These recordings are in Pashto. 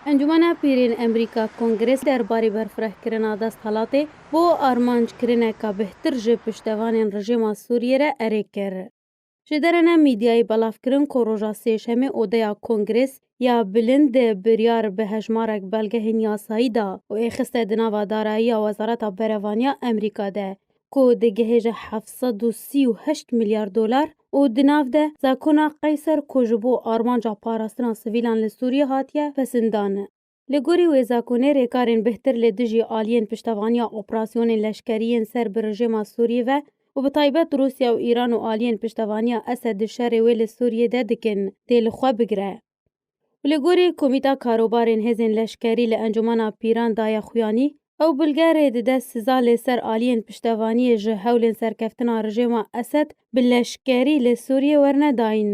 انجمن پیرین امریکا کنگرس درباره برفرهکرنا دستهلاتی بو آرمانج کرنه که بهتر جه پشتوانین رژیم سوریه را اره کر. جدرنه میدیای بلاف کرن که روژا سیشم اودیا کنگرس یا بلند بریار به هجمارک بلگه نیاسایی دا و اخسته دناوا دارایی وزارت بروانیا امریکا ده که دگهج 738 میلیارد دلار و دناو ده زاکونا قیصر کجبو آرمانجا پاراستنا سویلان لسوریه هاتیه پسندانه. لگوری و زاکونه ریکارین بهتر لدجی آلین پشتوانیا اپراسیون لشکریین سر برژیم سوریه و بطایبت روسیا و ایران و آلین پشتوانیا اسد شر ویل سوریه ده دکن تیل خواه بگره. لگوری کمیتا کاروبارین هزین لشکری لانجمنا پیران دایا خویانی او بلگاره ده سزال سر آلین پشتوانی جه هولین سرکفتنا رژیم اسد بلشکری لسوریه ورنه داین.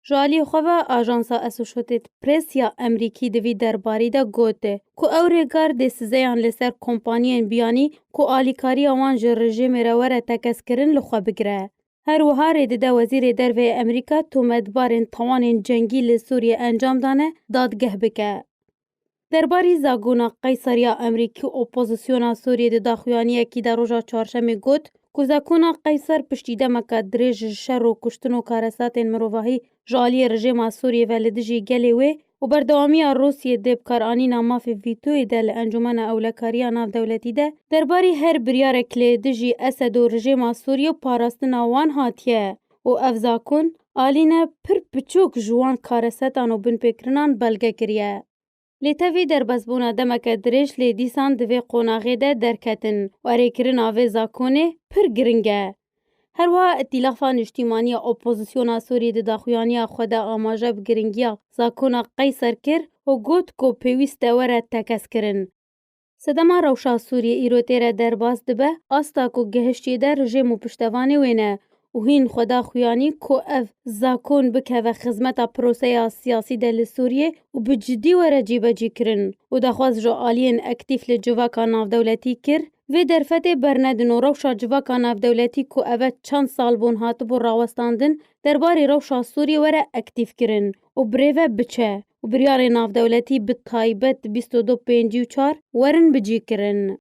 جالی خواه آژانسا اسوشیتد پرس یا امریکی دوی درباری دا گوته که او ریگار ده سزیان لسر کمپانیین بیانی که آلیکاری آوان جه رژیم روره تکس کرن لخوا بگره. هر وحاره ده وزیر دروی امریکا تومدبارین توانین جنگی لسوریه انجام دانه دادگه بکه. درباری زاگونا قیصر یا امریکی اپوزیسیون سوریه ده داخویانیه کی در روژا چهارشنبه گوت که زاگونا قیصر پشتیده مکا دریج شر و کشتن و کارساتین مروواهی جالی رژیم سوریه ولدجی گلی و بردوامی روسیه دبکارانی ناماف ویتوی ده لانجمن اولکاریا ناف دولتی ده درباری هر بریار کلیدجی اسد و رژیم سوریه پاراستن آوان هاتیه و افزاکون آلینه پر پچوک جوان کارساتان و بن پکرنان بلگه کریه. لیتوی در بزبونا دمک دریش لی دیسان دوی قوناغی ده درکتن و اریکرین آوی زاکونه پر گرنگه. هر وها اتلافان اجتماعی اپوزیسیون سوریه ده داخویانی خود آماجه بگرنگی زاکونا قیصر کر و گوت کو پیویست وره تکس کرن. صدما روشا سوریه ایروتیر در باز دبه آستا کو گهشتی در رژیم و پشتوانی وینه و هین خدا خویانی کو اف زاکون بکه و خدمت پروسه سیاسی دل سوریه و بجدی و رجیبه جی کرن و دخواست جو آلین اکتیف لجواکا ناف دولتی کر و درفت برندن و روشا جواکا ناف دولتی کو اوه چند سال بون هاتبو راوستاندن درباری روشا سوریه وره اکتیف کرن و بریوه بچه و بریار ناف دولتی بطایبت 2254 ورن بجی کرن.